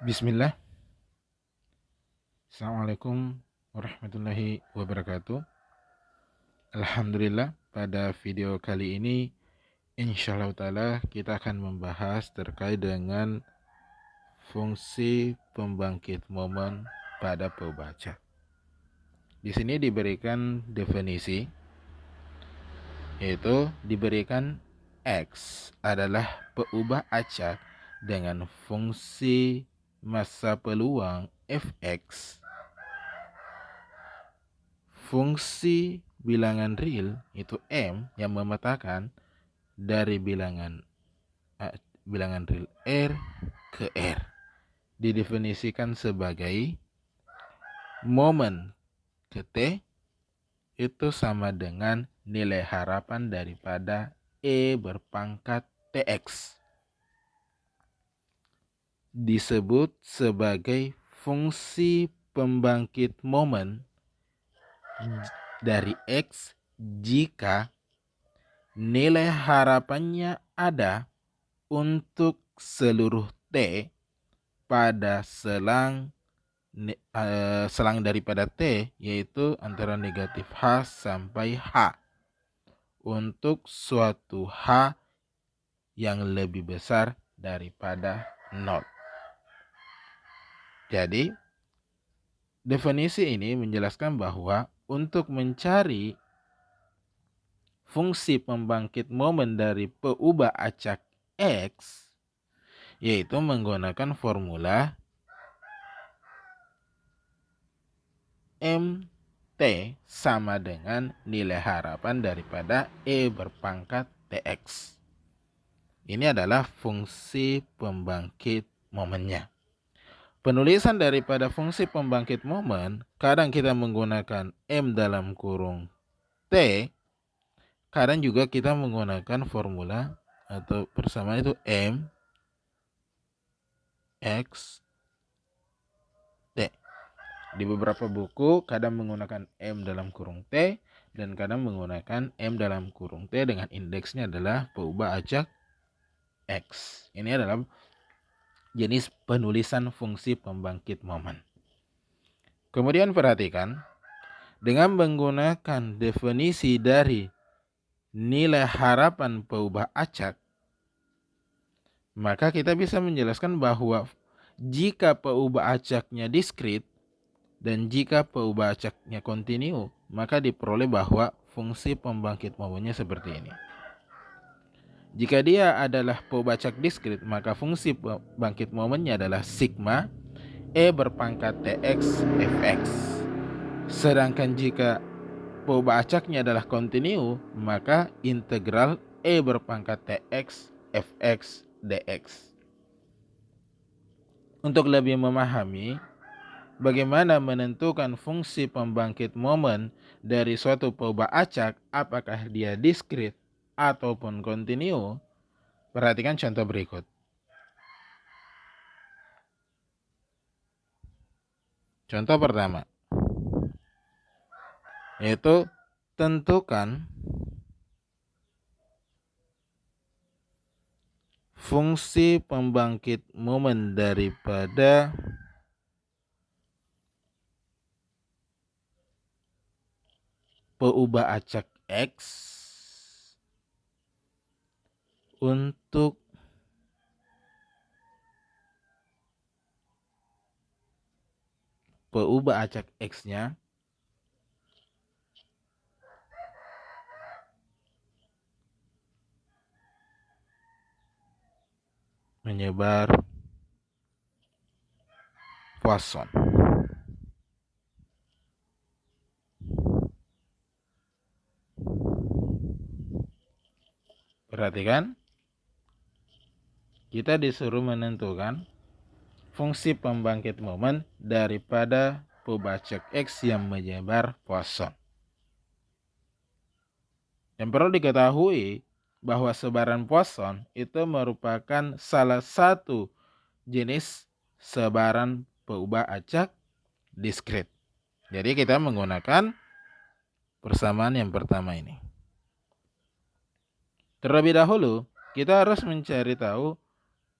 Bismillah. Assalamualaikum warahmatullahi wabarakatuh. Alhamdulillah, pada video kali ini insyaallah ta'ala kita akan membahas terkait dengan fungsi pembangkit momen pada pembaca. Di sini diberikan definisi, yaitu diberikan X adalah peubah acak dengan fungsi massa peluang Fx. Fungsi bilangan real itu M yang memetakan dari bilangan real R ke R. Didefinisikan sebagai momen ke T itu sama dengan nilai harapan daripada E berpangkat TX. Disebut sebagai fungsi pembangkit momen dari X jika nilai harapannya ada untuk seluruh T pada selang daripada T, yaitu antara negatif H sampai H, untuk suatu H yang lebih besar daripada 0. Jadi definisi ini menjelaskan bahwa untuk mencari fungsi pembangkit momen dari peubah acak X, yaitu menggunakan formula MT sama dengan nilai harapan daripada E berpangkat TX. Ini adalah fungsi pembangkit momennya. Penulisan daripada fungsi pembangkit momen, kadang kita menggunakan M dalam kurung T, kadang juga kita menggunakan formula atau persamaan itu M X T. Di beberapa buku kadang menggunakan M dalam kurung T dan kadang menggunakan M dalam kurung T dengan indeksnya adalah peubah acak X. Ini adalah jenis penulisan fungsi pembangkit momen. Kemudian perhatikan, dengan menggunakan definisi dari nilai harapan peubah acak, maka kita bisa menjelaskan bahwa jika peubah acaknya diskrit dan jika peubah acaknya kontinu, maka diperoleh bahwa fungsi pembangkit momennya seperti ini. Jika dia adalah peubah acak diskrit, maka fungsi pembangkit momennya adalah sigma E berpangkat TX Fx. Sedangkan jika peubah acaknya adalah kontinu, maka integral E berpangkat TX Fx dx. Untuk lebih memahami bagaimana menentukan fungsi pembangkit momen dari suatu peubah acak, apakah dia diskrit ataupun kontinu, perhatikan contoh berikut. Contoh pertama, yaitu tentukan fungsi pembangkit momen daripada peubah acak X untuk peubah acak X-nya menyebar Poisson. Perhatikan, kita disuruh menentukan fungsi pembangkit momen daripada peubah acak X yang menyebar Poisson. Yang perlu diketahui bahwa sebaran Poisson itu merupakan salah satu jenis sebaran peubah acak diskrit. Jadi kita menggunakan persamaan yang pertama ini. Terlebih dahulu, kita harus mencari tahu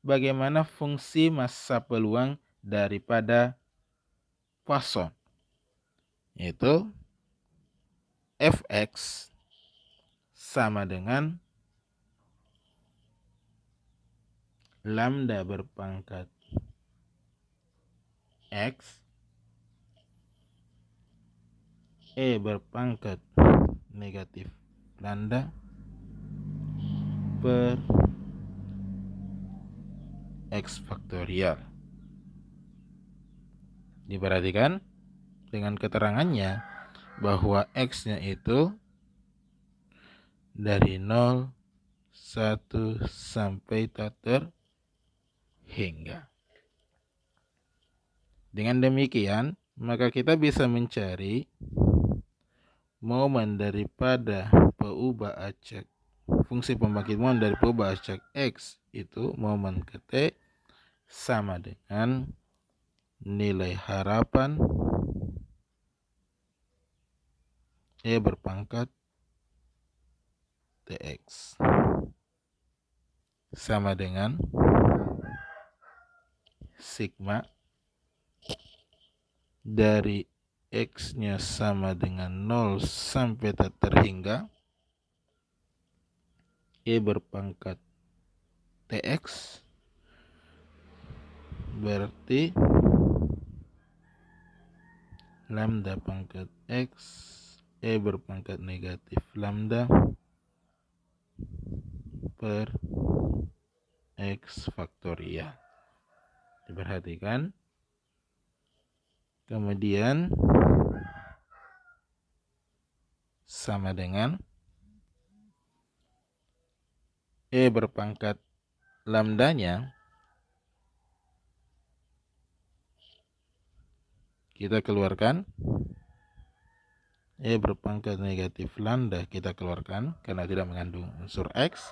bagaimana fungsi massa peluang daripada Poisson, yaitu fx sama dengan lambda berpangkat x berpangkat negatif lambda per x faktorial. Diperhatikan dengan keterangannya bahwa x-nya itu dari 0, 1 sampai tak terhingga. Dengan demikian, maka kita bisa mencari momen daripada peubah acak fungsi pembangkit momen dari peubah acak x itu momen ke T sama dengan nilai harapan berpangkat Tx sama dengan sigma dari x-nya sama dengan 0 sampai tak terhingga berpangkat Tx berarti lambda pangkat x berpangkat negatif lambda per x faktorial. Diperhatikan. Kemudian sama dengan berpangkat lambdanya kita keluarkan, berpangkat negatif lambda kita keluarkan karena tidak mengandung unsur x.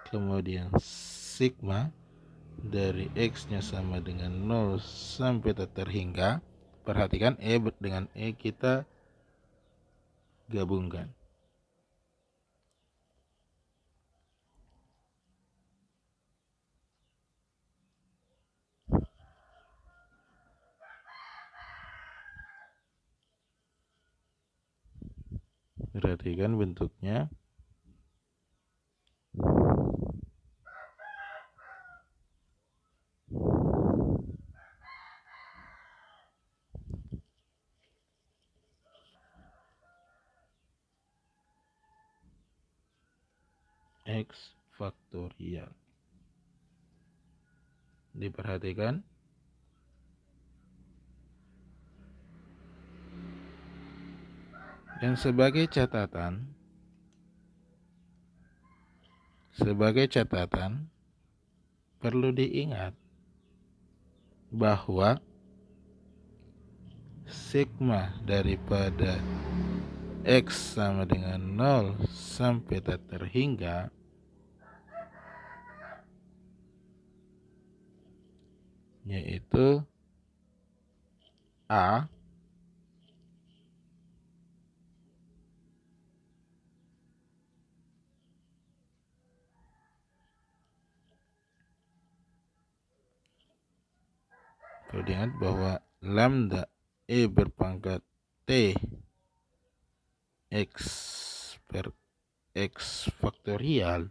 Kemudian sigma dari x-nya sama dengan 0 sampai tak terhingga. Perhatikan dengan kita gabungkan. Perhatikan bentuknya. X faktorial. Diperhatikan. Dan sebagai catatan perlu diingat bahwa sigma daripada x sama dengan 0 sampai tak terhingga yaitu A perlu diingat bahwa lambda berpangkat T x per x faktorial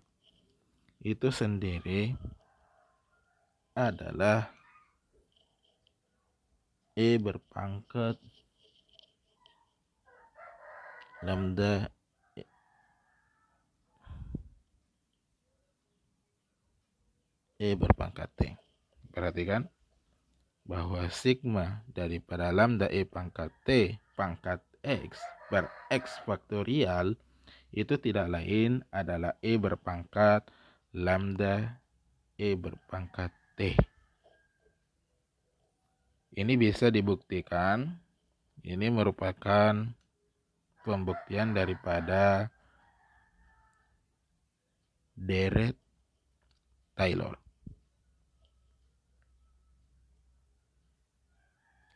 itu sendiri adalah berpangkat lambda berpangkat T. Perhatikan bahwa sigma daripada lambda pangkat T pangkat X per X faktorial itu tidak lain adalah berpangkat lambda berpangkat T. Ini bisa dibuktikan. Ini merupakan pembuktian daripada Dirac-Taylor.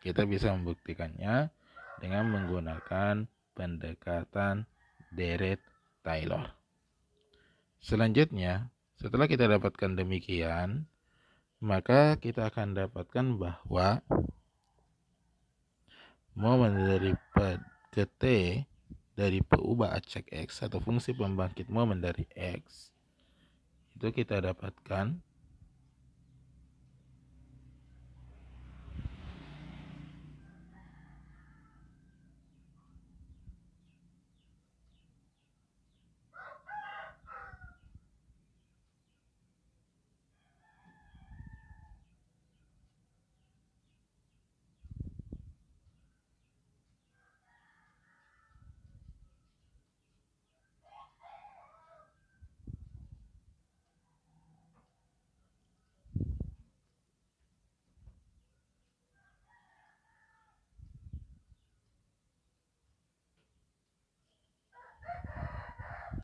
Kita bisa membuktikannya dengan menggunakan pendekatan Dirac-Taylor. Selanjutnya, setelah kita dapatkan demikian, maka kita akan dapatkan bahwa momen daripada T dari peubah acak X atau fungsi pembangkit momen dari X itu kita dapatkan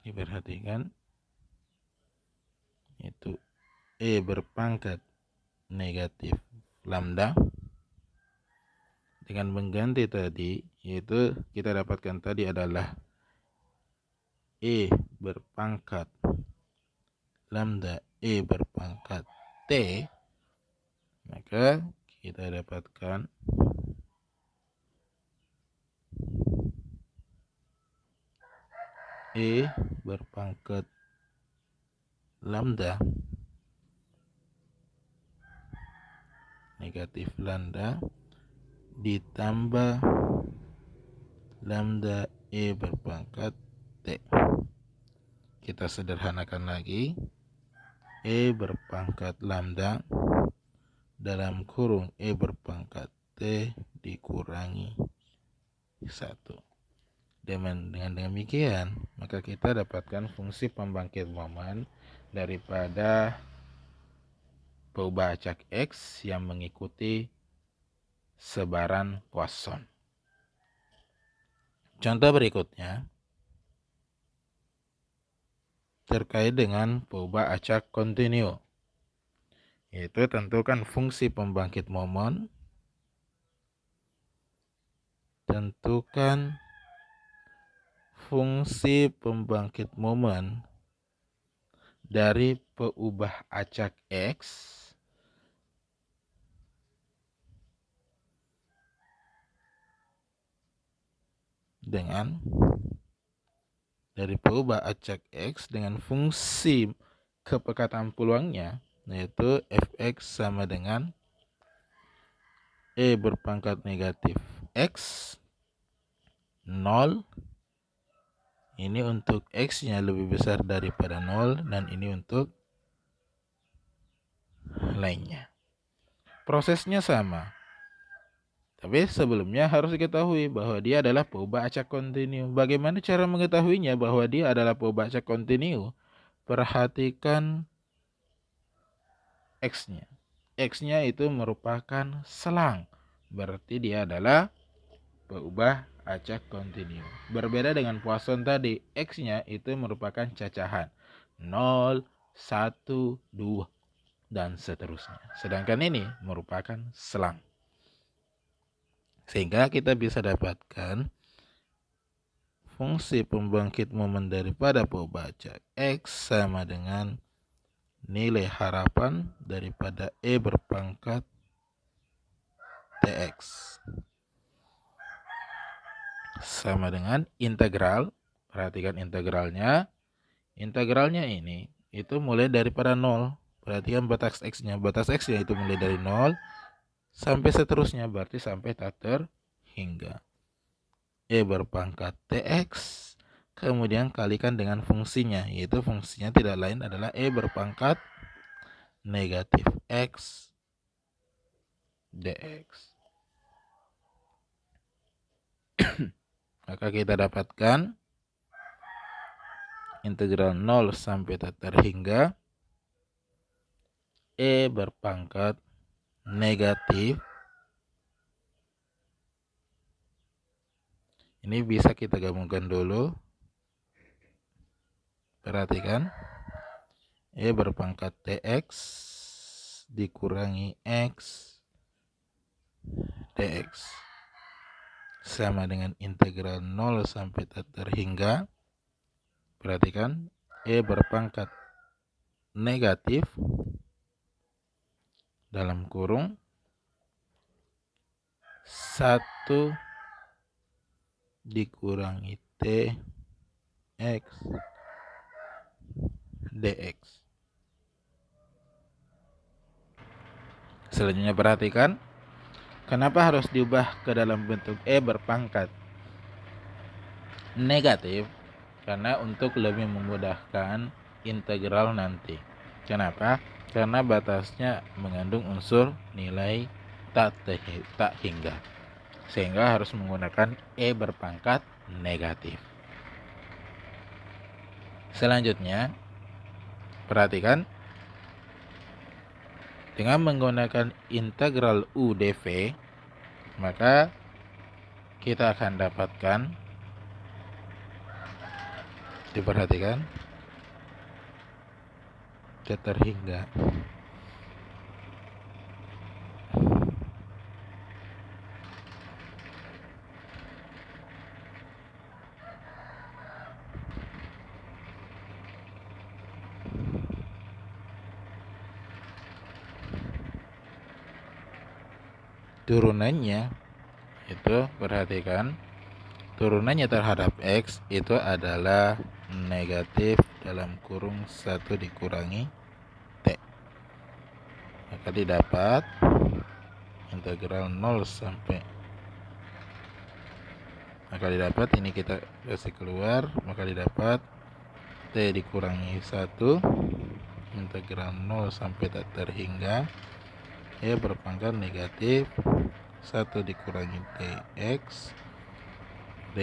diperhatikan itu E berpangkat negatif lambda dengan mengganti tadi, yaitu kita dapatkan tadi adalah E berpangkat lambda E berpangkat T, maka kita dapatkan E berpangkat lambda negatif lambda ditambah lambda E berpangkat T. Kita sederhanakan lagi. E berpangkat lambda dalam kurung E berpangkat T dikurangi 1. Dengan demikian, maka kita dapatkan fungsi pembangkit momen daripada peubah acak X yang mengikuti sebaran Poisson. Contoh berikutnya terkait dengan peubah acak kontinu, yaitu tentukan fungsi pembangkit momen, tentukan fungsi pembangkit momen dari peubah acak X dengan dari peubah acak X dengan fungsi kepekatan peluangnya, yaitu fx sama dengan E berpangkat negatif X 0. Ini untuk X nya lebih besar daripada 0 dan ini untuk lainnya. Prosesnya sama. Tapi sebelumnya harus diketahui bahwa dia adalah peubah acak kontinu. Bagaimana cara mengetahuinya bahwa dia adalah peubah acak kontinu? Perhatikan X-nya. X-nya itu merupakan selang. Berarti dia adalah peubah acak kontinu. Berbeda dengan Poisson tadi, X-nya itu merupakan cacahan. 0, 1, 2, dan seterusnya. Sedangkan ini merupakan selang. Sehingga kita bisa dapatkan fungsi pembangkit momen daripada peubah acak X sama dengan nilai harapan daripada E berpangkat Tx sama dengan integral. Perhatikan integralnya. Integralnya ini itu mulai daripada 0. Perhatikan batas X-nya. Batas X-nya itu mulai dari 0 sampai seterusnya, berarti sampai tak terhingga. E berpangkat Tx, kemudian kalikan dengan fungsinya, yaitu fungsinya tidak lain adalah E berpangkat negatif X dx. Maka kita dapatkan integral 0 sampai tak terhingga E berpangkat negatif. Ini bisa kita gabungkan dulu. Perhatikan. E berpangkat Tx dikurangi X dx sama dengan integral 0 sampai tak terhingga. Perhatikan. E berpangkat negatif dalam kurung 1 dikurangi T X dx. Selanjutnya perhatikan, kenapa harus diubah ke dalam bentuk E berpangkat negatif? Karena untuk lebih memudahkan integral nanti. Kenapa? Karena batasnya mengandung unsur nilai tak hingga, sehingga harus menggunakan E berpangkat negatif. Selanjutnya perhatikan, dengan menggunakan integral U dv, maka kita akan dapatkan, diperhatikan, terhingga turunannya itu, perhatikan, turunannya terhadap X itu adalah negatif dalam kurung 1 dikurangi T. Maka didapat integral 0 sampai, maka didapat, ini kita kasih keluar, maka didapat T dikurangi 1 integral 0 sampai tak terhingga E berpangkat negatif 1 dikurangi Tx D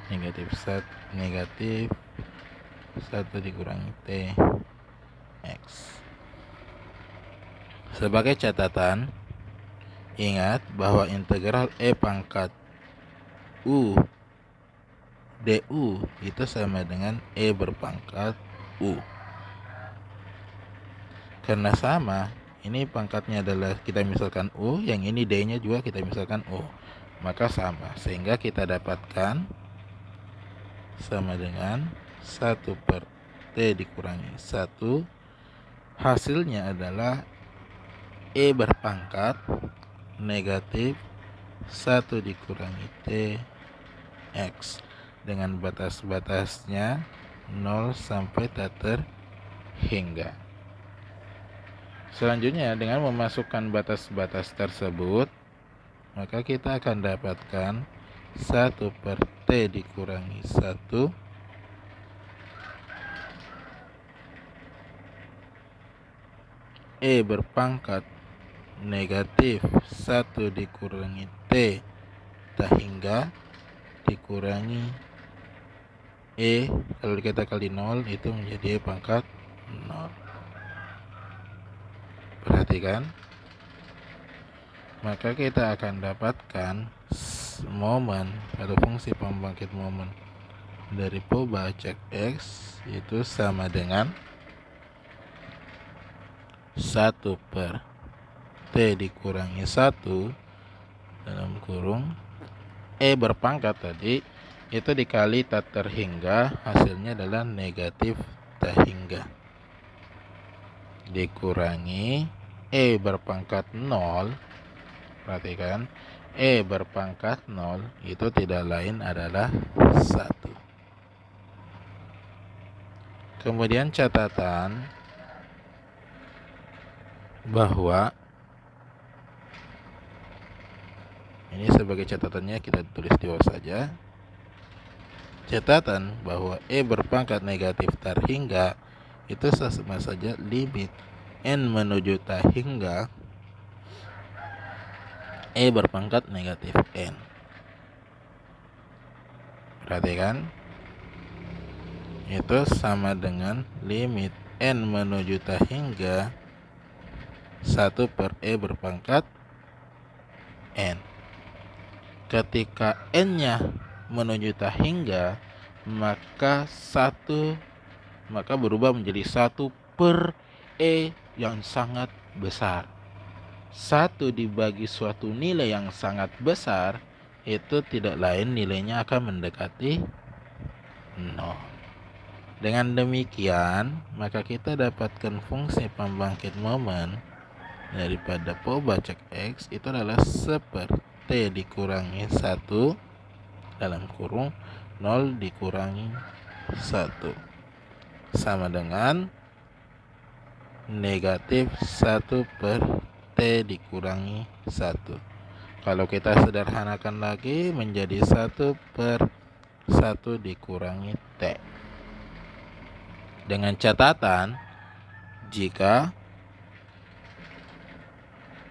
negatif 1 dikurangi Tx. Sebagai catatan, ingat bahwa integral E pangkat U du itu sama dengan E berpangkat U. Karena sama, ini pangkatnya adalah kita misalkan U, yang ini D-nya juga kita misalkan U, maka sama, sehingga kita dapatkan sama dengan 1 per T dikurangi 1. Hasilnya adalah E berpangkat negatif 1 dikurangi T X dengan batas-batasnya 0 sampai tak terhingga. Selanjutnya, dengan memasukkan batas-batas tersebut, maka kita akan dapatkan 1 per T dikurangi 1 E berpangkat negatif 1 dikurangi T tak hingga dikurangi E, kalau kita kali 0 itu menjadi E pangkat 0. Perhatikan, maka kita akan dapatkan momen atau fungsi pembangkit momen dari Pobacak X itu sama dengan 1 per T dikurangi 1 dalam kurung E berpangkat tadi itu dikali tak terhingga, hasilnya adalah negatif tak hingga, dikurangi E berpangkat 0. Perhatikan, E berpangkat 0 itu tidak lain adalah 1. Kemudian catatan bahwa ini sebagai catatannya kita tulis di bawah saja. Catatan bahwa E berpangkat negatif tak hingga itu sama saja limit N menuju tak hingga E berpangkat negatif N. Perhatikan, itu sama dengan limit N menuju tak hingga 1 per E berpangkat N. Ketika N-nya menuju tak hingga, maka berubah menjadi 1 per E yang sangat besar. 1 dibagi suatu nilai yang sangat besar itu tidak lain nilainya akan mendekati 0. Dengan demikian, maka kita dapatkan fungsi pembangkit momen daripada perubahan cek X itu adalah seperti T dikurangi 1 dalam kurung 0 dikurangi 1 sama dengan negatif 1 per T dikurangi 1. Kalau kita sederhanakan lagi menjadi 1 per 1 dikurangi T. Dengan catatan, jika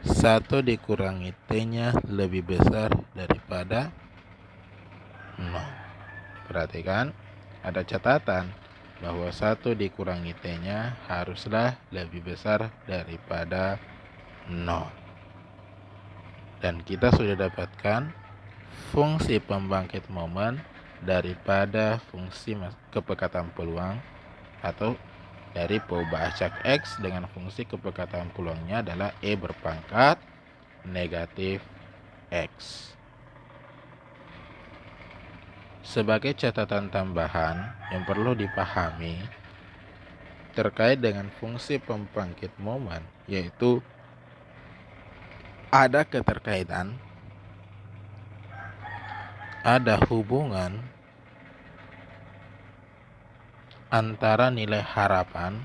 1 dikurangi T-nya lebih besar daripada 0. Perhatikan, ada catatan bahwa 1 dikurangi T-nya haruslah lebih besar daripada 0. Dan kita sudah dapatkan fungsi pembangkit momen daripada fungsi kepekatan peluang atau dari perubahan acak X dengan fungsi kepekatan peluangnya adalah E berpangkat negatif X. Sebagai catatan tambahan yang perlu dipahami terkait dengan fungsi pembangkit momen, yaitu ada keterkaitan, ada hubungan antara nilai harapan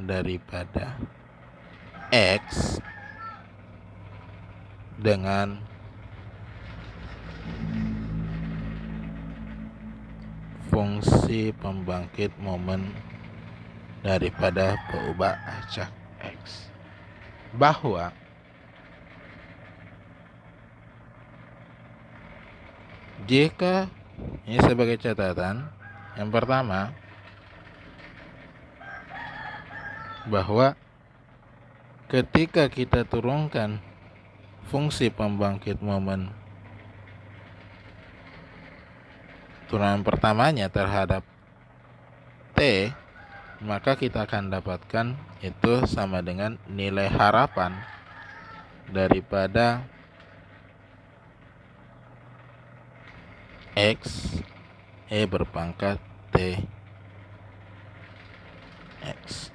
daripada X dengan fungsi pembangkit momen daripada perubahan acak X, bahwa jika ini sebagai catatan, yang pertama bahwa ketika kita turunkan fungsi pembangkit momen turunan pertamanya terhadap T, maka kita akan dapatkan itu sama dengan nilai harapan daripada X E berpangkat T X.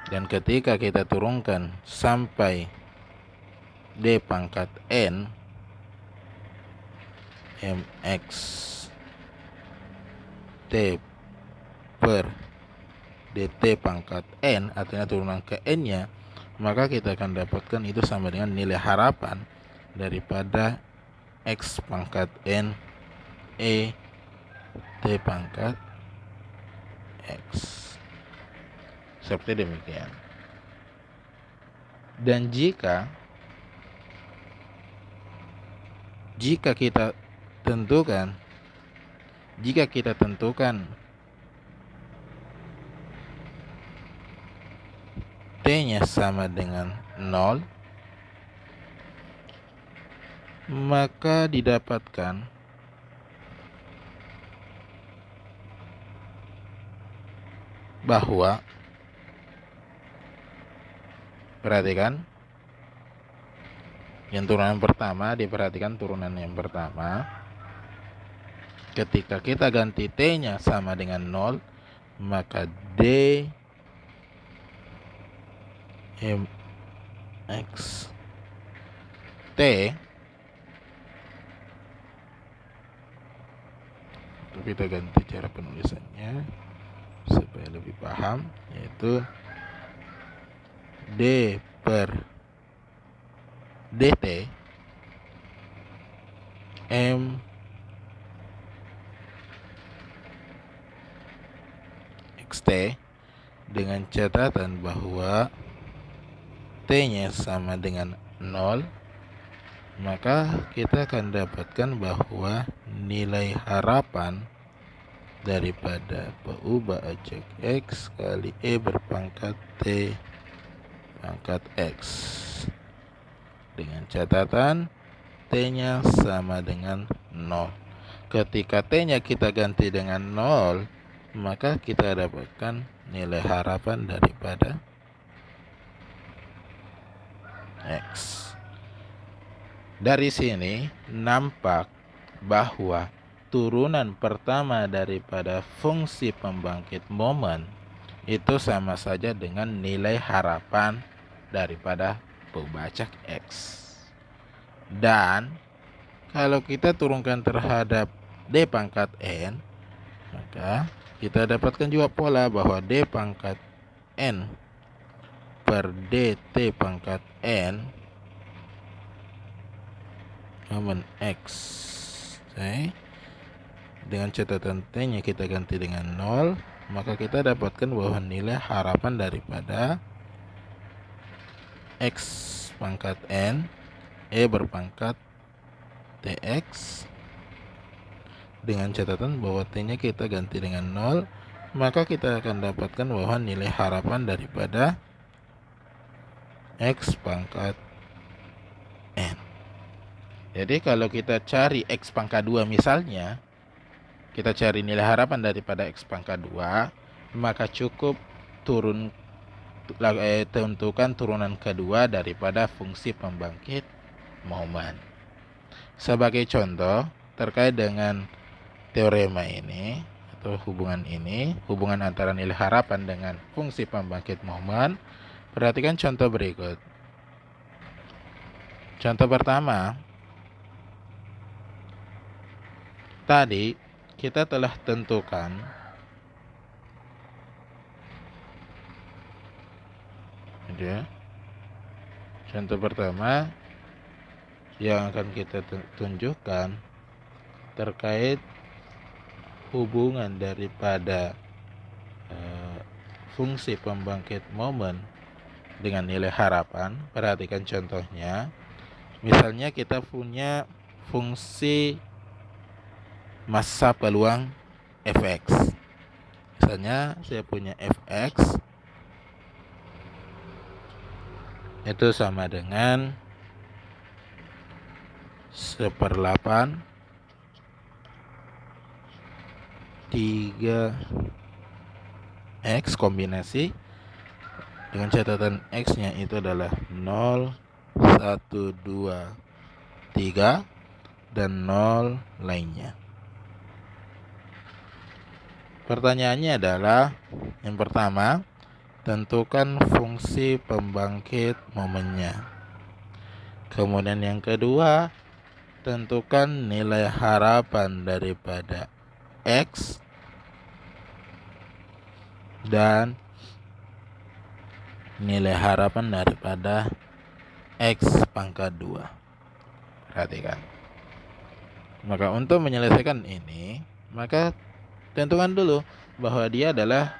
Dan ketika kita turunkan sampai D pangkat N MX T per DT pangkat N, artinya turunan ke N nya, maka kita akan dapatkan itu sama dengan nilai harapan daripada X pangkat N E T pangkat X. Seperti demikian. Dan jika kita tentukan T-nya sama dengan 0, maka didapatkan bahwa, perhatikan, yang turunan pertama, diperhatikan turunan yang pertama, ketika kita ganti T-nya sama dengan 0, maka D MX T, kita ganti cara penulisannya supaya lebih paham, yaitu D per DT M XT, dengan catatan bahwa T-nya sama dengan 0, maka kita akan dapatkan bahwa nilai harapan daripada perubahan acak X kali E berpangkat T pangkat X, dengan catatan T-nya sama dengan 0. Ketika T-nya kita ganti dengan 0, maka kita dapatkan nilai harapan daripada X. Dari sini nampak bahwa turunan pertama daripada fungsi pembangkit momen itu sama saja dengan nilai harapan daripada peubah-acak X. Dan kalau kita turunkan terhadap D pangkat N, maka kita dapatkan juga pola bahwa D pangkat N per DT pangkat N momen X. Oke. Dengan catatan T-nya kita ganti dengan 0, maka kita dapatkan bahwa nilai harapan daripada X pangkat N E berpangkat TX, dengan catatan bahwa T-nya kita ganti dengan 0, maka kita akan dapatkan bahwa nilai harapan daripada X pangkat N. Jadi kalau kita cari X pangkat 2 misalnya, kita cari nilai harapan daripada X pangkat 2, maka cukup tentukan turunan kedua daripada fungsi pembangkit momen. Sebagai contoh terkait dengan teorema ini atau hubungan ini, hubungan antara nilai harapan dengan fungsi pembangkit momen, perhatikan contoh berikut. Contoh pertama, tadi kita telah tentukan contoh pertama yang akan kita tunjukkan terkait hubungan daripada fungsi pembangkit momen dengan nilai harapan. Perhatikan contohnya. Misalnya kita punya fungsi massa peluang fx. Misalnya saya punya fx itu sama dengan 1/8 3x kombinasi dengan catatan x-nya itu adalah 0, 1, 2, 3 dan 0 lainnya. Pertanyaannya adalah yang pertama, tentukan fungsi pembangkit momennya. Kemudian yang kedua, tentukan nilai harapan daripada X dan nilai harapan daripada X pangkat 2. Perhatikan. Maka untuk menyelesaikan ini, maka tentukan dulu bahwa dia adalah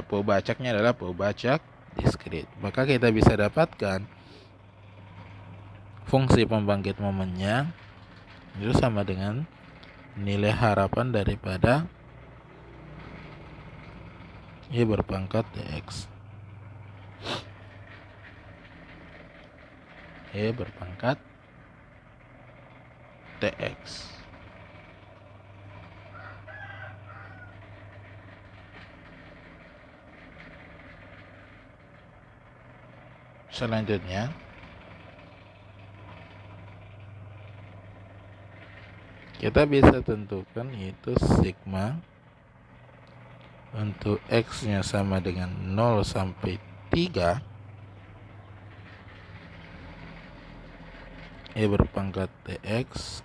peubah-acaknya adalah peubah-acak diskrit. Maka kita bisa dapatkan fungsi pembangkit momennya itu sama dengan nilai harapan daripada Y berpangkat TX. Y berpangkat TX. Selanjutnya, kita bisa tentukan yaitu sigma untuk X-nya sama dengan 0 sampai 3, E berpangkat TX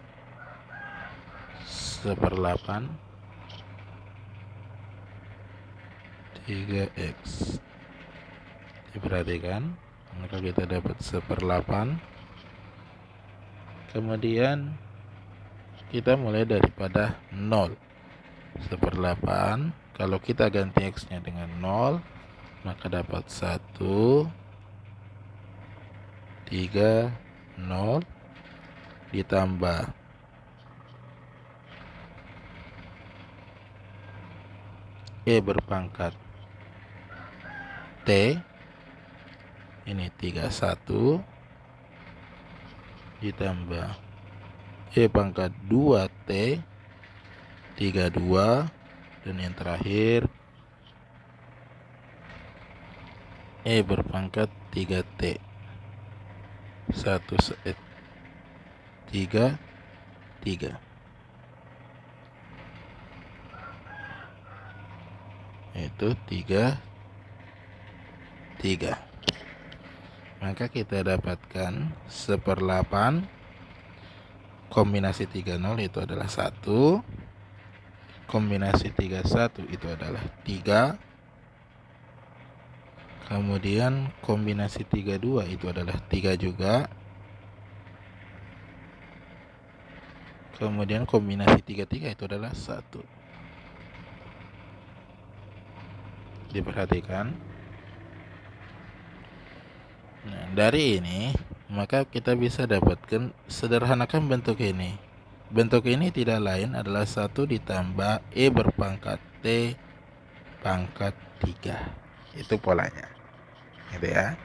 1/8 3X. Diperhatikan, maka kita dapat 1/8. Kemudian kita mulai daripada 0. 1/8, kalau kita ganti X-nya dengan 0, maka dapat 1, 3, 0 ditambah E berpangkat T, ini 31 ditambah E pangkat 2T 32, dan yang terakhir E berpangkat 3T 1 3, 3. Itu 3, 3. Maka kita dapatkan 1/8 kombinasi 30 itu adalah 1, kombinasi 31 itu adalah 3, kemudian kombinasi 32 itu adalah 3 juga, kemudian kombinasi 33 itu adalah 1. Diperhatikan. Nah, dari ini maka kita bisa dapatkan, sederhanakan bentuk ini. Bentuk ini tidak lain adalah 1 ditambah E berpangkat T pangkat 3. Itu polanya. Gitu ya.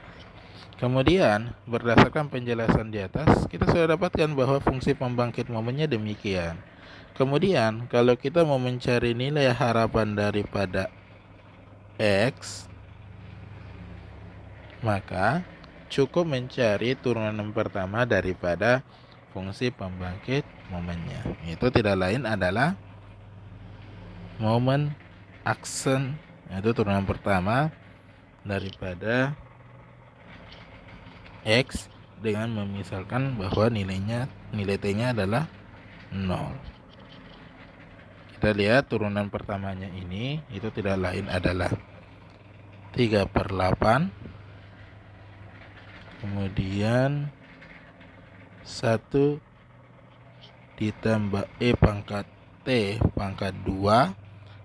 Kemudian berdasarkan penjelasan di atas, kita sudah dapatkan bahwa fungsi pembangkit momennya demikian. Kemudian kalau kita mau mencari nilai harapan daripada X, maka cukup mencari turunan pertama daripada fungsi pembangkit momennya. Itu tidak lain adalah momen aksen, yaitu turunan pertama daripada X dengan memisalkan bahwa nilai T-nya adalah 0. Kita lihat turunan pertamanya ini itu tidak lain adalah 3/8, kemudian 1 ditambah E pangkat T pangkat 2,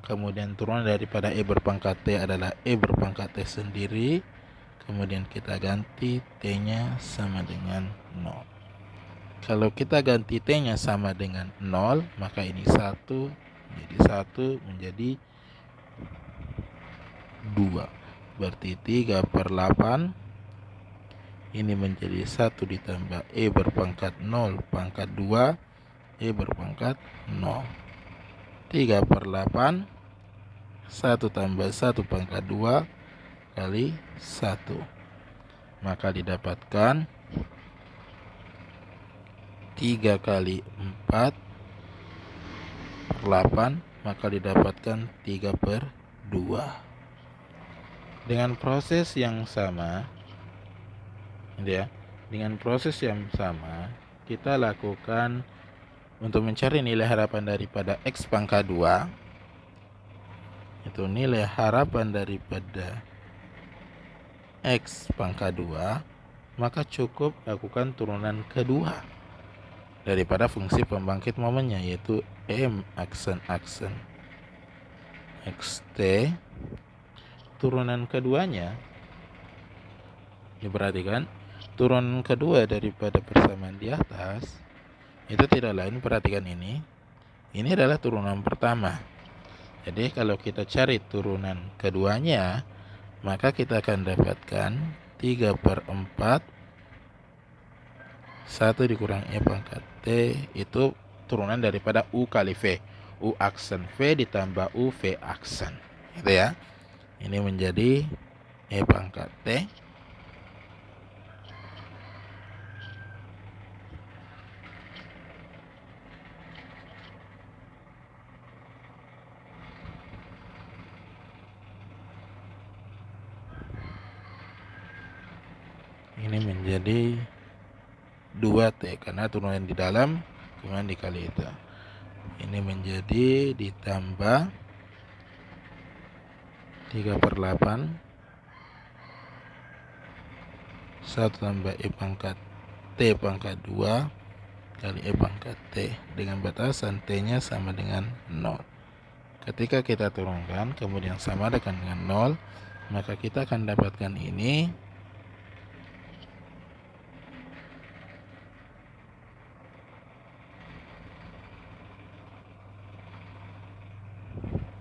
kemudian turunan daripada E berpangkat T adalah E berpangkat T sendiri, kemudian kita ganti T-nya sama dengan 0. Kalau kita ganti T-nya sama dengan 0, maka ini 1 menjadi 1 menjadi 2. Berarti 3/8 ini menjadi 1 ditambah E berpangkat 0 pangkat 2, E berpangkat 0. 3/8 1 tambah 1 pangkat 2 kali 1. Maka didapatkan 3 kali 4/8, maka didapatkan 3/2. Dengan proses yang sama, ya, dengan proses yang sama kita lakukan untuk mencari nilai harapan daripada X pangkat 2. Itu nilai harapan daripada X pangkat 2, maka cukup lakukan turunan kedua daripada fungsi pembangkit momennya, yaitu M aksen XT. Turunan keduanya, diperhatikan, turunan kedua daripada persamaan di atas itu tidak lain, perhatikan ini adalah turunan pertama. Jadi kalau kita cari turunan keduanya, maka kita akan dapatkan 3/4 1 dikurang E pangkat T, itu turunan daripada U kali V. U aksen V ditambah U V aksen, gitu ya. Ini menjadi E pangkat T. Ini menjadi 2T karena turunan di dalam kemudian dikali itu. Ini menjadi ditambah 3/8 1 tambah E pangkat T pangkat 2 kali E pangkat T dengan batasan T-nya sama dengan 0. Ketika kita turunkan kemudian sama dengan 0, maka kita akan dapatkan ini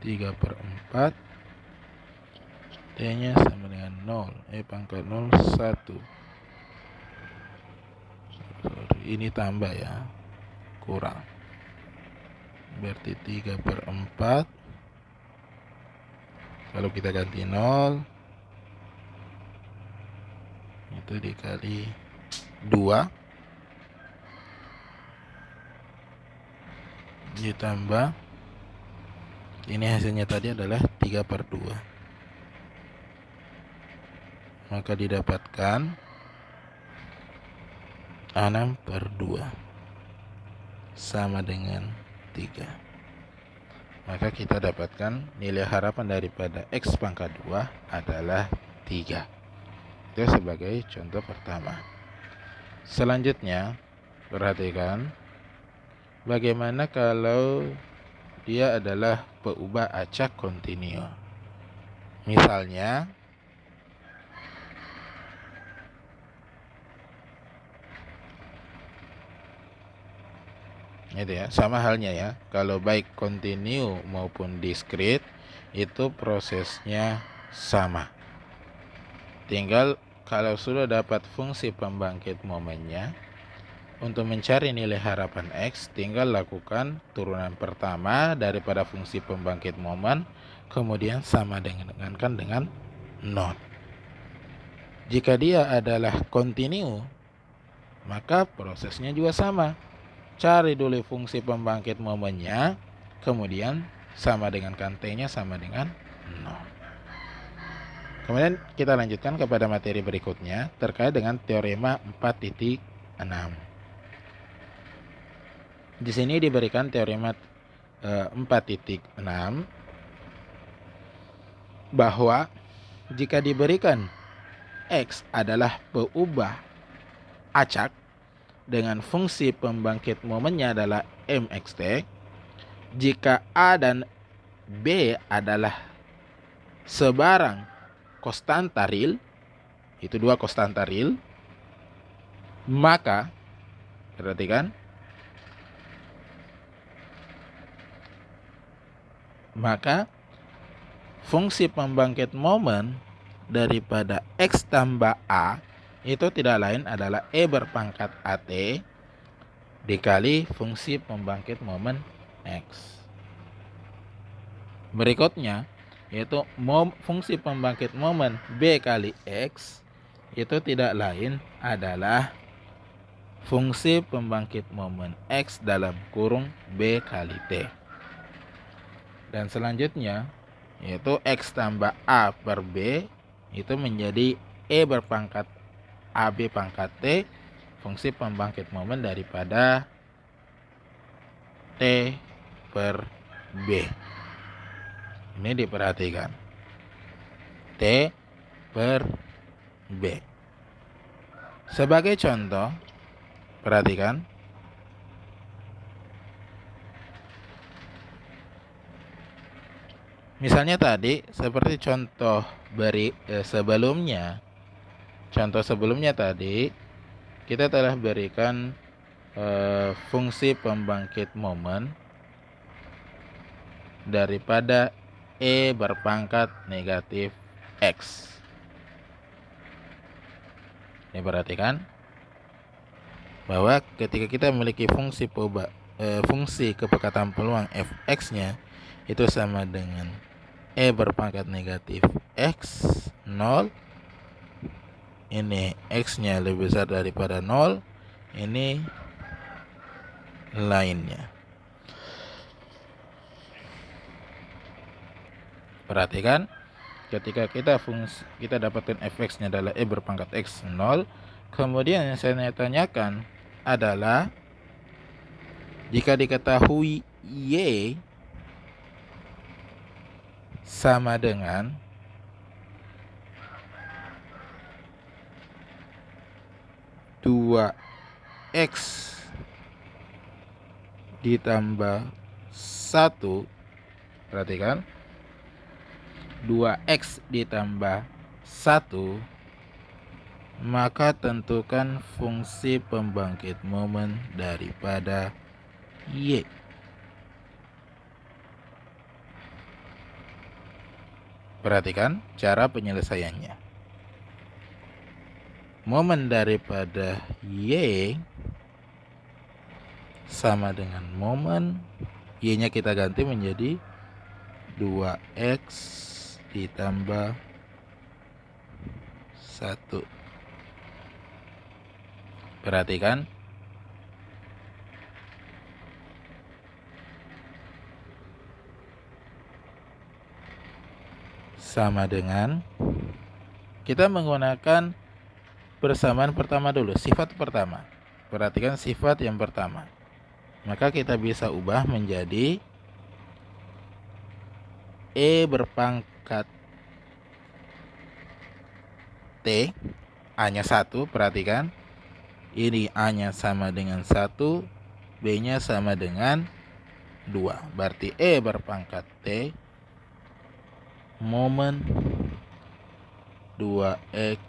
3/4 T-nya sama dengan 0, E pangkat 0 1. Ini tambah ya, kurang. Berarti 3/4 kalau kita ganti 0 itu dikali 2 ditambah ini hasilnya tadi adalah 3/2, maka didapatkan 6/2 sama dengan 3. Maka kita dapatkan nilai harapan daripada X pangkat 2 adalah 3. Itu sebagai contoh pertama. Selanjutnya, perhatikan bagaimana kalau dia adalah peubah acak kontinu. Misalnya, itu ya, sama halnya ya. Kalau baik kontinu maupun diskrit itu prosesnya sama. Tinggal kalau sudah dapat fungsi pembangkit momennya, untuk mencari nilai harapan X, tinggal lakukan turunan pertama daripada fungsi pembangkit momen, kemudian sama dengan 0. Jika dia adalah kontinu, maka prosesnya juga sama. Cari dulu fungsi pembangkit momennya, kemudian sama dengan T-nya sama dengan 0. Kemudian kita lanjutkan kepada materi berikutnya terkait dengan teorema 4.6. Di sini diberikan teorema 4.6 bahwa jika diberikan X adalah peubah acak dengan fungsi pembangkit momennya adalah mxt, jika A dan B adalah sebarang konstanta real, itu dua konstanta real, maka perhatikan, maka fungsi pembangkit momen daripada X tambah A itu tidak lain adalah E berpangkat AT dikali fungsi pembangkit momen X. Berikutnya yaitu fungsi pembangkit momen B kali X itu tidak lain adalah fungsi pembangkit momen X dalam kurung B kali T. Dan selanjutnya yaitu X tambah A per B itu menjadi E berpangkat AB pangkat T fungsi pembangkit momen daripada T per B. Ini diperhatikan, T per B. Sebagai contoh, perhatikan, misalnya tadi seperti contoh sebelumnya. Contoh sebelumnya tadi kita telah berikan fungsi pembangkit momen daripada E berpangkat negatif X. Ini perhatikan bahwa ketika kita memiliki fungsi kepekatan peluang fx-nya itu sama dengan E berpangkat negatif X 0. Ini X-nya lebih besar daripada 0. Ini lainnya. Perhatikan, ketika kita dapatkan fx-nya adalah E berpangkat X 0. Kemudian yang saya tanyakan adalah jika diketahui Y sama dengan dua X ditambah 1, perhatikan, 2X ditambah 1, maka tentukan fungsi pembangkit momen daripada Y. Perhatikan cara penyelesaiannya. Momen daripada Y sama dengan momen Y-nya kita ganti menjadi 2X ditambah 1. Perhatikan, sama dengan, kita menggunakan persamaan pertama dulu, sifat pertama. Perhatikan sifat yang pertama. Maka kita bisa ubah menjadi E berpangkat T, A-nya 1, perhatikan. Ini A-nya sama dengan 1, B-nya sama dengan 2. Berarti E berpangkat T momen 2x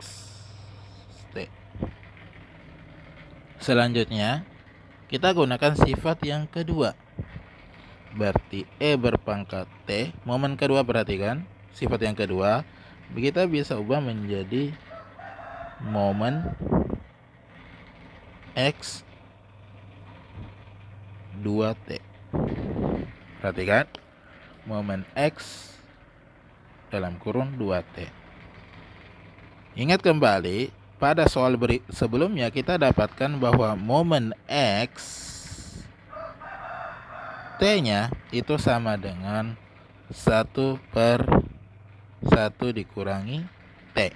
T. Selanjutnya, kita gunakan sifat yang kedua. Berarti E berpangkat T, momen kedua, perhatikan. Sifat yang kedua, kita bisa ubah menjadi momen X 2T. Perhatikan, momen X dalam kurung 2T. Ingat kembali, pada soal sebelumnya kita dapatkan bahwa momen X T-nya itu sama dengan 1/1 dikurangi T.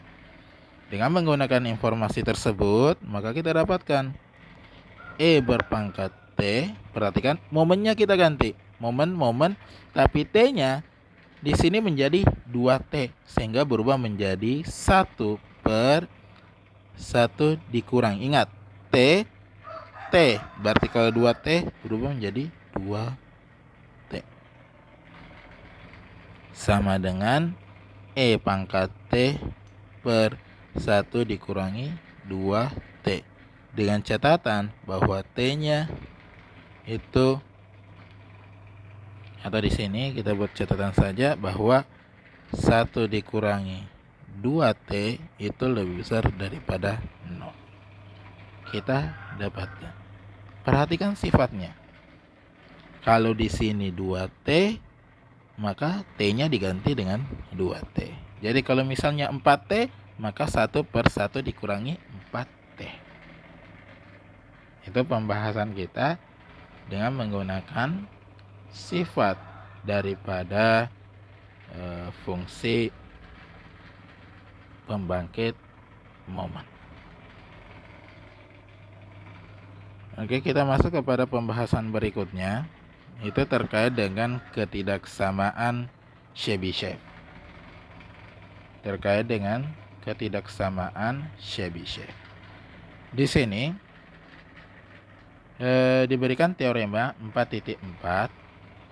Dengan menggunakan informasi tersebut, maka kita dapatkan E berpangkat T. Perhatikan, momennya kita ganti. Momen, tapi T-nya di sini menjadi 2T, sehingga berubah menjadi 1/1 dikurang. Ingat, T, berarti kalau 2T berubah menjadi 2T. Sama dengan E pangkat T per 1 dikurangi 2T. Dengan catatan bahwa T-nya itu, atau di sini kita buat catatan saja bahwa 1 dikurangi 2T itu lebih besar daripada 0. Kita dapatkan. Perhatikan sifatnya. Kalau di sini 2T, maka T-nya diganti dengan 2T. Jadi kalau misalnya 4T, maka 1/1 dikurangi 4T. Itu pembahasan kita dengan menggunakan sifat daripada fungsi pembangkit momen. Oke, kita masuk kepada pembahasan berikutnya. Itu terkait dengan ketidaksamaan Chebyshev. Di sini diberikan teorema 4.4,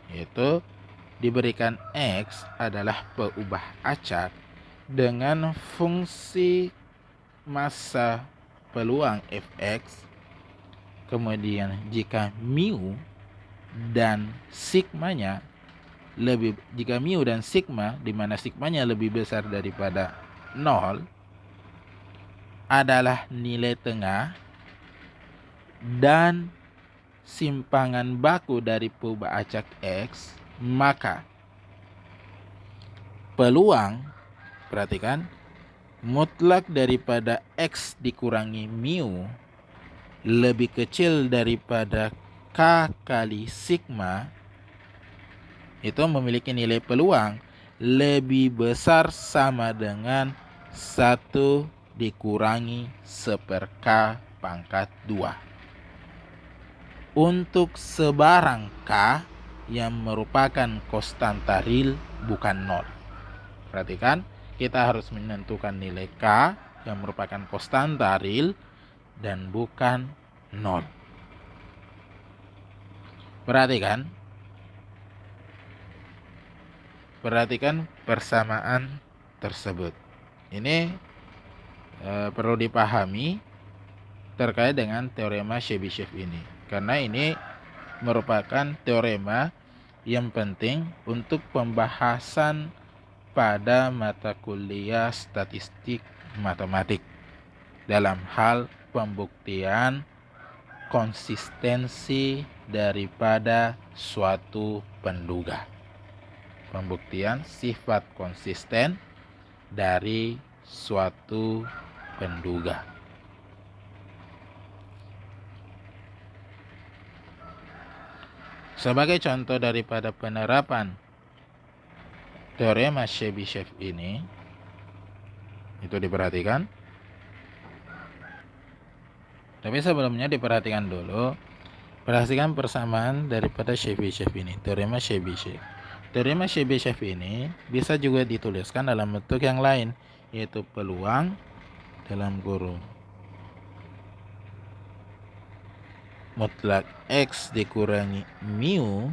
yaitu diberikan X adalah peubah acak dengan fungsi massa peluang Fx. Kemudian jika mu dan sigmanya jika mu dan sigma, di mana sigmanya lebih besar daripada 0, adalah nilai tengah dan simpangan baku dari peubah acak X, maka peluang, perhatikan, mutlak daripada X dikurangi mu lebih kecil daripada K kali sigma, itu memiliki nilai peluang lebih besar sama dengan 1 dikurangi 1/K pangkat 2. Untuk sebarang K yang merupakan konstanta real bukan 0. Perhatikan, kita harus menentukan nilai K yang merupakan konstanta real dan bukan 0. Perhatikan persamaan tersebut. Ini perlu dipahami terkait dengan teorema Chebyshev ini, karena ini merupakan teorema yang penting untuk pembahasan pada mata kuliah statistik matematik dalam hal pembuktian konsistensi daripada suatu penduga. Pembuktian sifat konsisten dari suatu penduga. Sebagai contoh daripada penerapan teorema Chebyshev ini itu diperhatikan. Tapi sebelumnya diperhatikan dulu, perhatikan persamaan daripada Chebyshev ini, teorema Chebyshev. Teorema Chebyshev ini bisa juga dituliskan dalam bentuk yang lain, yaitu peluang dalam kurung mutlak X dikurangi mu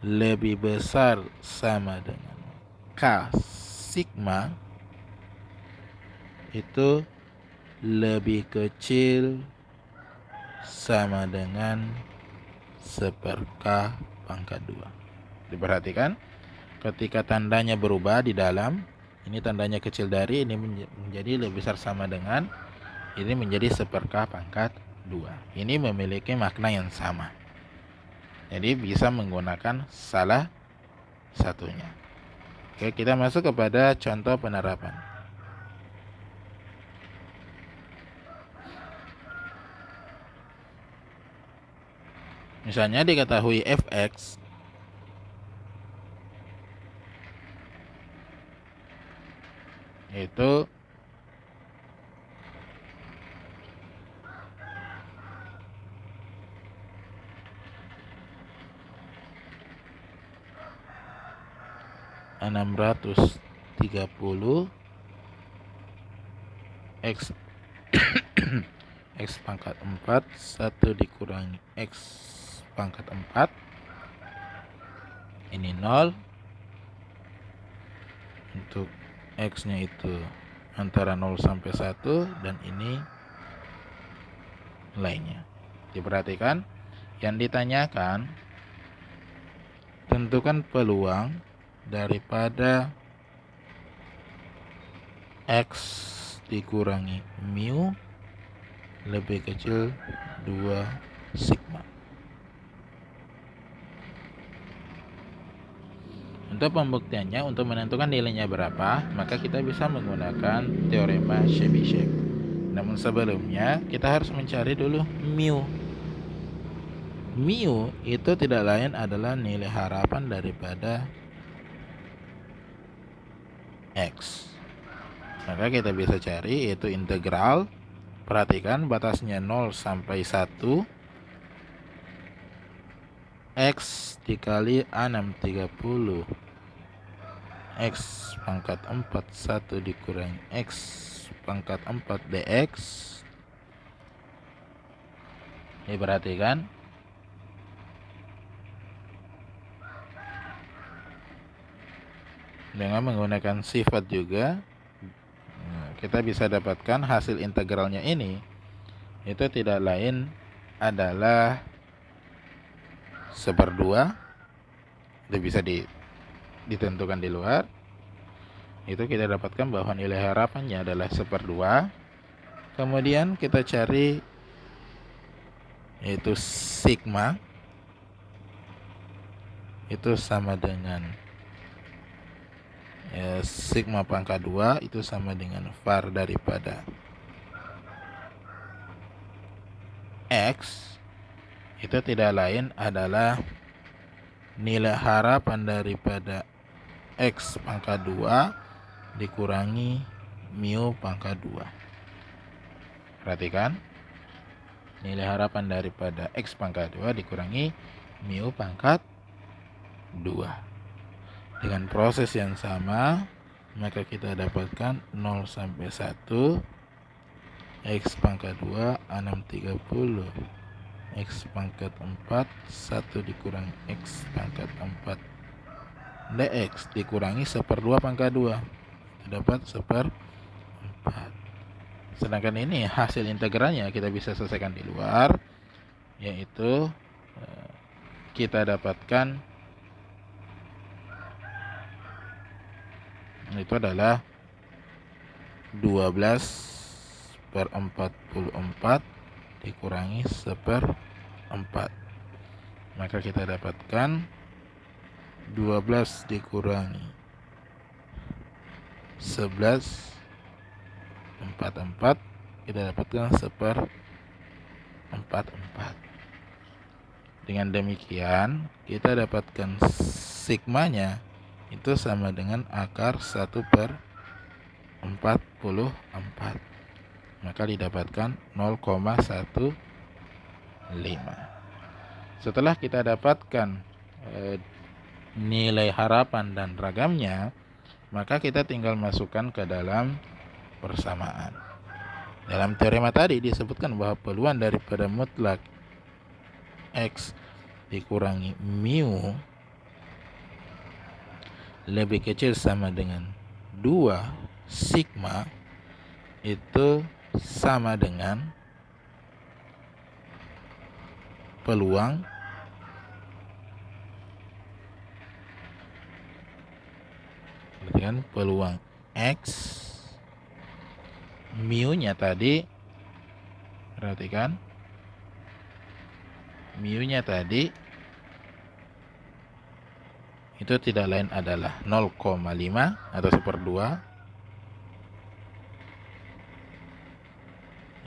lebih besar sama dengan K sigma itu lebih kecil sama dengan 1/K pangkat 2. Diperhatikan ketika tandanya berubah di dalam, ini tandanya kecil dari, ini menjadi lebih besar sama dengan, ini menjadi 1/K pangkat 2. Ini memiliki makna yang sama. Jadi bisa menggunakan salah satunya. Oke, kita masuk kepada contoh penerapan. Misalnya diketahui fx itu (630) X X pangkat 4 1 dikurangi X pangkat 4, ini 0 untuk X nya itu antara 0 sampai 1, dan ini lainnya. Diperhatikan yang ditanyakan, tentukan peluang daripada X dikurangi mu lebih kecil 2 sigma. Untuk pembuktiannya, untuk menentukan nilainya berapa, maka kita bisa menggunakan teorema Chebyshev. Namun sebelumnya kita harus mencari dulu mu. Mu itu tidak lain adalah nilai harapan daripada X. Maka kita bisa cari, yaitu integral. Perhatikan batasnya 0 sampai 1. X dikali 630 X pangkat 4 1 dikurangi X pangkat 4 dx. Diperhatikan dengan menggunakan sifat juga, kita bisa dapatkan hasil integralnya ini itu tidak lain adalah 1/2. Itu bisa ditentukan di luar. Itu kita dapatkan bahwa nilai harapannya adalah 1/2. Kemudian kita cari yaitu sigma itu sama dengan sigma pangkat 2 itu sama dengan var daripada X. Itu tidak lain adalah nilai harapan daripada X pangkat 2 dikurangi mu pangkat 2. Perhatikan, nilai harapan daripada X pangkat 2 dikurangi mu pangkat 2. Dengan proses yang sama, maka kita dapatkan 0 sampai 1 X pangkat 2 630 X pangkat 4 1 dikurangi X pangkat 4 dx dikurangi 1/2 pangkat 2, dapat 1/4. Sedangkan ini hasil integralnya kita bisa selesaikan di luar, yaitu kita dapatkan itu adalah 12/44 dikurangi 1/4. Maka kita dapatkan 12 dikurangi 11/44, kita dapatkan 1/44. Dengan demikian kita dapatkan sigmanya itu sama dengan akar 1/44. Maka didapatkan 0,15. Setelah kita dapatkan nilai harapan dan ragamnya, maka kita tinggal masukkan ke dalam persamaan. Dalam teorema tadi disebutkan bahwa peluang daripada mutlak X dikurangi mu lebih kecil sama dengan 2 sigma, itu sama dengan peluang X mu-nya tadi, perhatikan mu-nya tadi itu tidak lain adalah 0,5 atau 1/2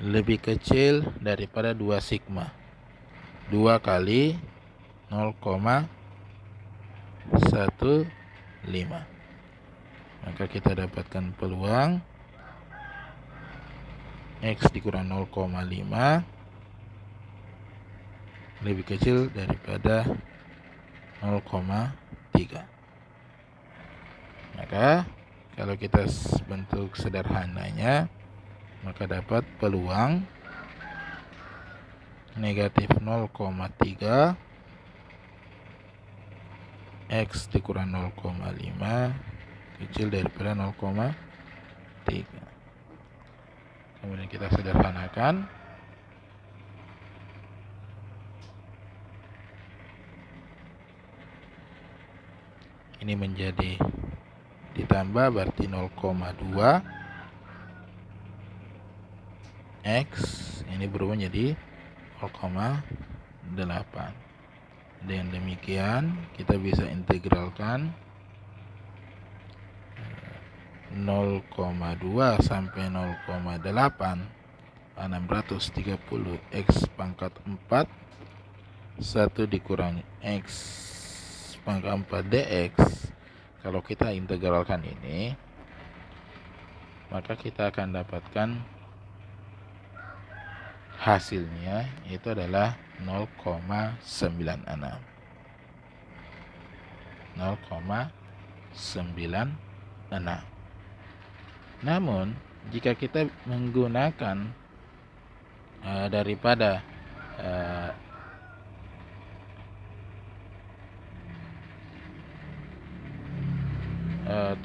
lebih kecil daripada 2 sigma. 2 kali 0,15. Maka kita dapatkan peluang X dikurang 0,5 lebih kecil daripada 0,3. Maka kalau kita bentuk sederhananya, maka dapat peluang negatif 0,3 X dikurang 0,5 kecil daripada 0,3. Kemudian kita sederhanakan. Ini menjadi ditambah berarti 0,2 X ini berubah menjadi 0,8. Dengan demikian kita bisa integralkan 0,2 sampai 0,8 630 X pangkat 4 1 dikurangi X pangkat 4 dx. Kalau kita integralkan ini, maka kita akan dapatkan hasilnya itu adalah 0,96. Namun jika kita menggunakan daripada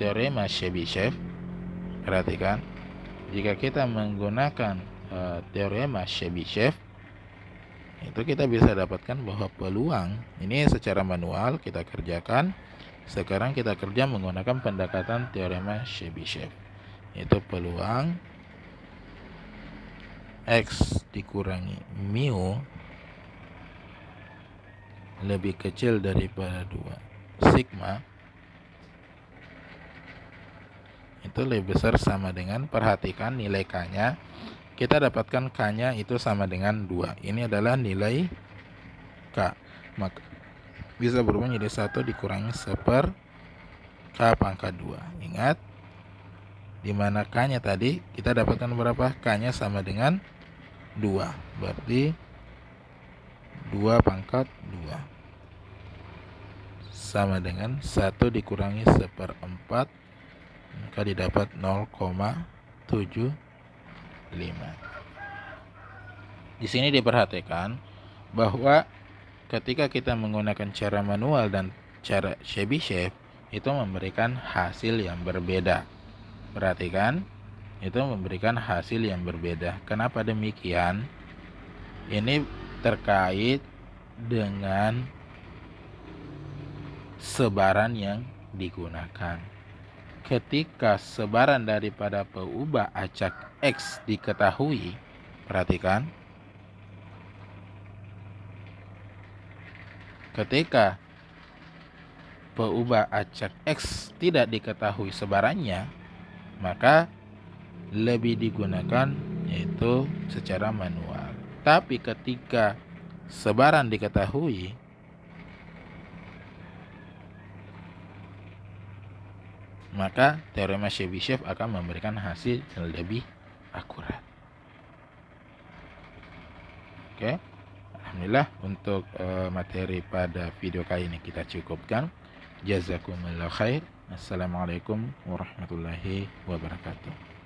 teorema Chebyshev, perhatikan, jika kita menggunakan teorema Chebyshev, itu kita bisa dapatkan bahwa peluang ini secara manual kita kerjakan. Sekarang kita kerja menggunakan pendekatan teorema Chebyshev, yaitu peluang X dikurangi mu lebih kecil daripada 2 sigma itu lebih besar sama dengan, perhatikan nilai K-nya, kita dapatkan K-nya itu sama dengan 2. Ini adalah nilai K, maka bisa berubah menjadi 1 dikurangi 1/K pangkat 2. Ingat, dimana K-nya tadi kita dapatkan berapa? K-nya sama dengan 2, berarti 2 pangkat 2 sama dengan 1 dikurangi 1/4, maka didapat 0,75. Di sini diperhatikan bahwa ketika kita menggunakan cara manual dan cara Chebyshev itu memberikan hasil yang berbeda. Perhatikan, itu memberikan hasil yang berbeda. Kenapa demikian? Ini terkait dengan sebaran yang digunakan. Ketika sebaran daripada peubah acak X diketahui, perhatikan, ketika peubah acak X tidak diketahui sebarannya, maka lebih digunakan yaitu secara manual. Tapi ketika sebaran diketahui, maka teorema Chebyshev akan memberikan hasil yang lebih akurat. Oke, alhamdulillah untuk materi pada video kali ini kita cukupkan. Jazakumullah khair. Assalamualaikum warahmatullahi wabarakatuh.